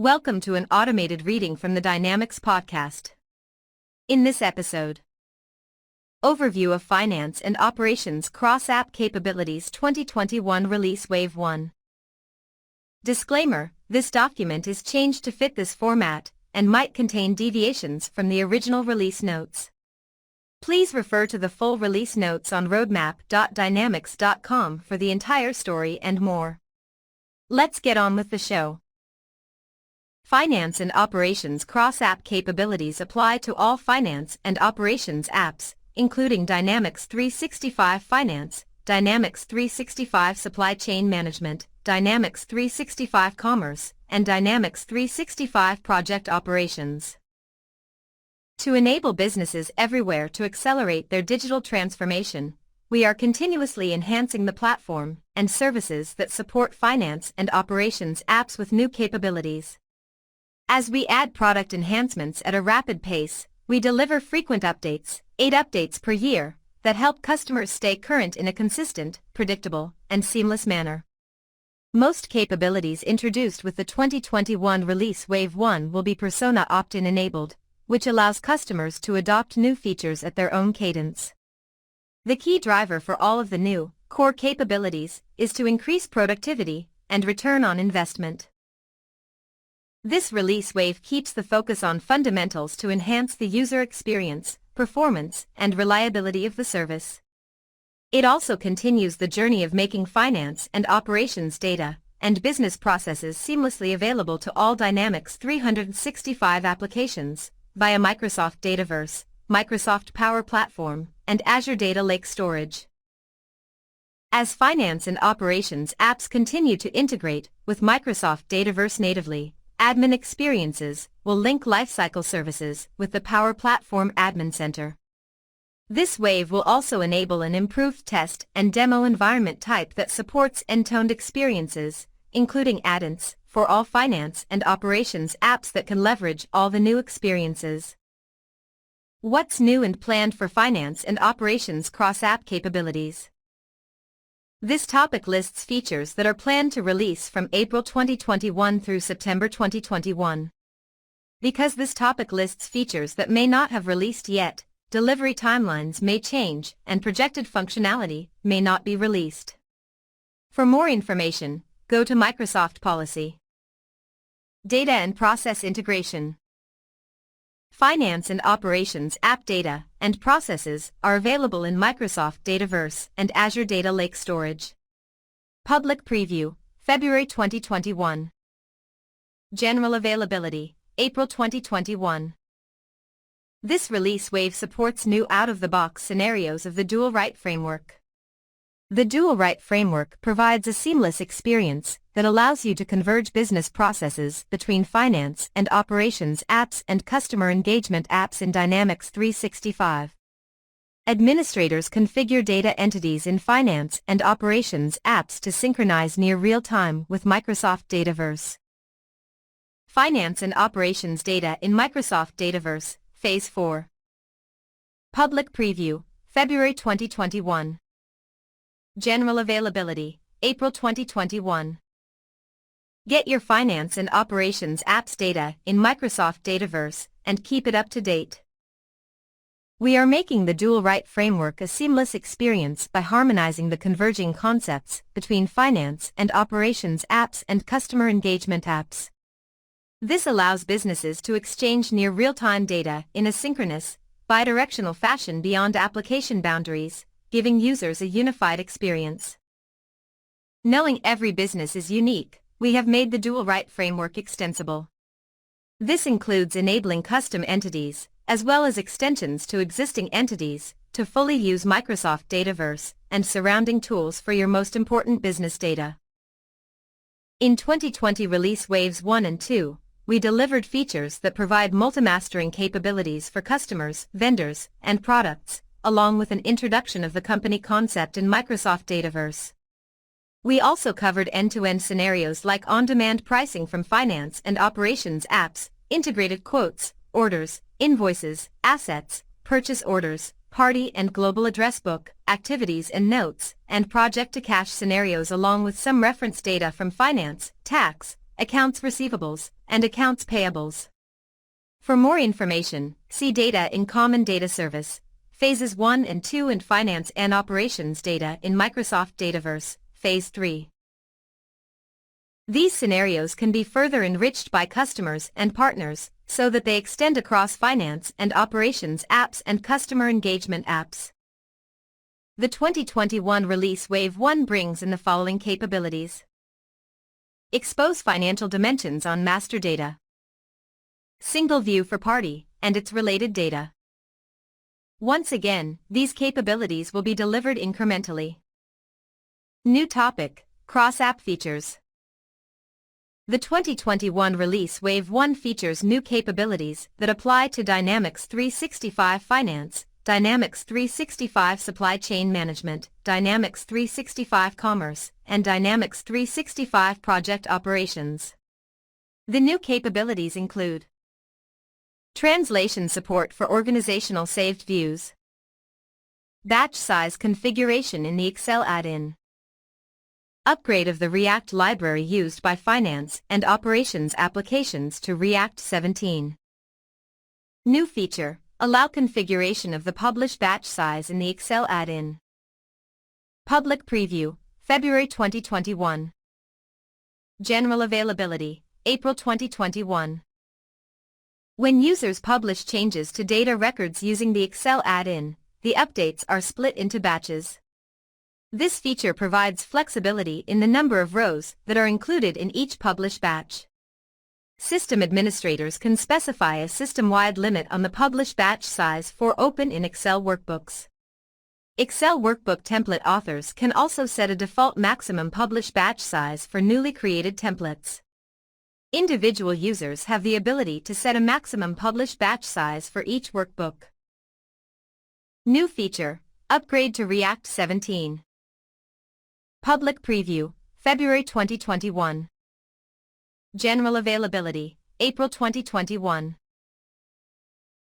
Welcome to an automated reading from the Dynamics podcast. In this episode, Overview of Finance and Operations Cross-App Capabilities 2021 Release Wave 1. Disclaimer: this document is changed to fit this format and might contain deviations from the original release notes. Please refer to the full release notes on roadmap.dynamics.com for the entire story and more. Let's get on with the show. Finance and Operations Cross-App Capabilities apply to all finance and operations apps, including Dynamics 365 Finance, Dynamics 365 Supply Chain Management, Dynamics 365 Commerce, and Dynamics 365 Project Operations. To enable businesses everywhere to accelerate their digital transformation, we are continuously enhancing the platform and services that support finance and operations apps with new capabilities. As we add product enhancements at a rapid pace, we deliver frequent updates, 8 updates per year, that help customers stay current in a consistent, predictable, and seamless manner. Most capabilities introduced with the 2021 Release Wave 1 will be Persona opt-in enabled, which allows customers to adopt new features at their own cadence. The key driver for all of the new, core capabilities is to increase productivity and return on investment. This release wave keeps the focus on fundamentals to enhance the user experience, performance, and reliability of the service. It also continues the journey of making finance and operations data and business processes seamlessly available to all Dynamics 365 applications via Microsoft Dataverse, Microsoft Power Platform, and Azure Data Lake Storage. As finance and operations apps continue to integrate with Microsoft Dataverse natively, admin experiences will link lifecycle services with the Power Platform Admin Center. This wave will also enable an improved test and demo environment type that supports end-to-end experiences, including add-ins, for all finance and operations apps that can leverage all the new experiences. What's new and planned for finance and operations cross-app capabilities? This topic lists features that are planned to release from April 2021 through September 2021. Because this topic lists features that may not have released yet, delivery timelines may change and projected functionality may not be released. For more information, go to Microsoft Policy. Data and Process Integration. Finance and operations app data and processes are available in Microsoft Dataverse and Azure Data Lake Storage. Public Preview, February 2021. General Availability, April 2021. This release wave supports new out-of-the-box scenarios of the Dual Write framework. The Dual Write framework provides a seamless experience that allows you to converge business processes between finance and operations apps and customer engagement apps in Dynamics 365. Administrators configure data entities in finance and operations apps to synchronize near real-time with Microsoft Dataverse. Finance and operations data in Microsoft Dataverse, Phase 4. Public Preview, February 2021. General Availability, April 2021. Get your finance and operations apps data in Microsoft Dataverse and keep it up to date. We are making the Dual Write framework a seamless experience by harmonizing the converging concepts between finance and operations apps and customer engagement apps. This allows businesses to exchange near real-time data in a synchronous, bidirectional fashion beyond application boundaries, giving users a unified experience. Knowing every business is unique, we have made the Dual Write framework extensible. This includes enabling custom entities, as well as extensions to existing entities, to fully use Microsoft Dataverse and surrounding tools for your most important business data. In 2020 Release Waves 1 and 2, we delivered features that provide multi-mastering capabilities for customers, vendors, and products, along with an introduction of the company concept in Microsoft Dataverse. We also covered end-to-end scenarios like on-demand pricing from finance and operations apps, integrated quotes, orders, invoices, assets, purchase orders, party and global address book, activities and notes, and project-to-cash scenarios along with some reference data from finance, tax, accounts receivables, and accounts payables. For more information, see Data in Common Data Service, Phases 1 and 2 and Finance and Operations Data in Microsoft Dataverse, Phase 3. These scenarios can be further enriched by customers and partners so that they extend across finance and operations apps and customer engagement apps. The 2021 release Wave 1 brings in the following capabilities. Expose financial dimensions on master data. Single view for party and its related data. Once again, these capabilities will be delivered incrementally. New topic, cross-app features. The 2021 release Wave 1 features new capabilities that apply to Dynamics 365 Finance, Dynamics 365 Supply Chain Management, Dynamics 365 Commerce, and Dynamics 365 Project Operations. The new capabilities include translation support for organizational saved views, batch size configuration in the Excel add-in, upgrade of the React library used by finance and operations applications to React 17. New feature, allow configuration of the publish batch size in the Excel add-in. Public preview, February 2021. General availability, April 2021. When users publish changes to data records using the Excel add-in, the updates are split into batches. This feature provides flexibility in the number of rows that are included in each published batch. System administrators can specify a system-wide limit on the published batch size for open in Excel workbooks. Excel workbook template authors can also set a default maximum published batch size for newly created templates. Individual users have the ability to set a maximum published batch size for each workbook. New feature, upgrade to React 17. Public preview, February 2021. General availability, April 2021.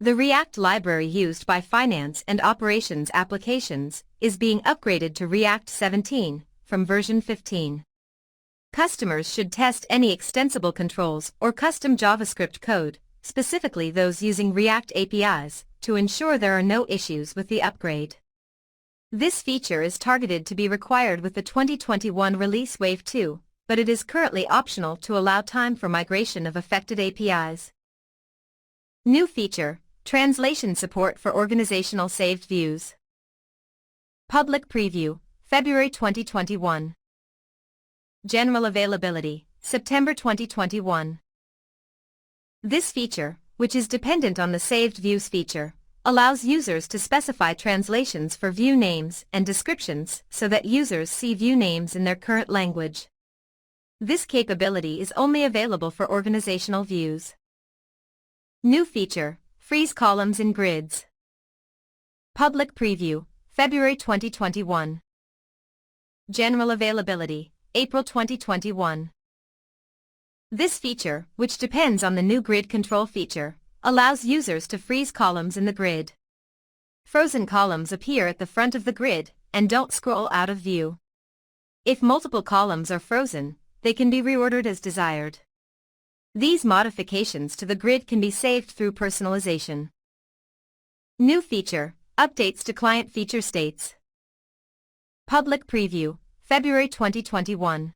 The React library used by finance and operations applications is being upgraded to React 17 from version 15. Customers should test any extensible controls or custom JavaScript code, specifically those using React APIs, to ensure there are no issues with the upgrade. This feature is targeted to be required with the 2021 release Wave 2, but it is currently optional to allow time for migration of affected APIs. New feature, translation support for organizational saved views. Public preview, February 2021. General availability, September 2021. This feature, which is dependent on the saved views feature, allows users to specify translations for view names and descriptions so that users see view names in their current language. This capability is only available for organizational views. New feature, freeze columns in grids. Public preview, February 2021. General availability, April 2021. This feature, which depends on the new grid control feature, allows users to freeze columns in the grid. Frozen columns appear at the front of the grid and don't scroll out of view. If multiple columns are frozen, they can be reordered as desired. These modifications to the grid can be saved through personalization. New feature, updates to client feature states. Public preview, February 2021.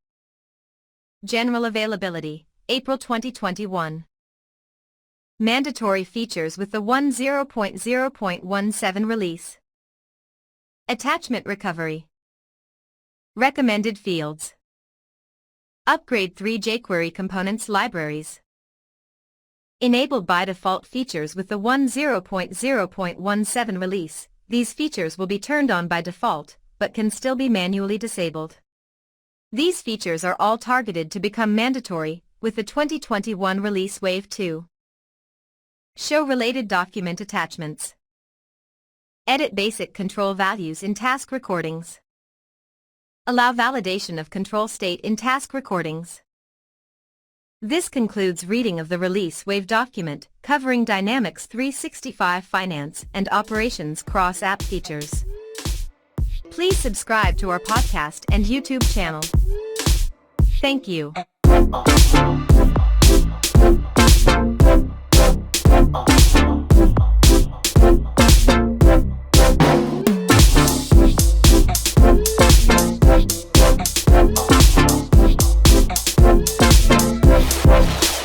General availability, April 2021. Mandatory features with the 10.0.17 release. Attachment recovery. Recommended fields. Upgrade 3 jQuery components libraries. Enabled by default features with the 10.0.17 release. These features will be turned on by default, but can still be manually disabled. These features are all targeted to become mandatory with the 2021 release Wave 2. Show related document attachments. Edit basic control values in task recordings. Allow validation of control state in task recordings. This concludes reading of the release Wave document covering Dynamics 365 Finance and Operations cross-app features. Please subscribe to our podcast and YouTube channel. Thank you.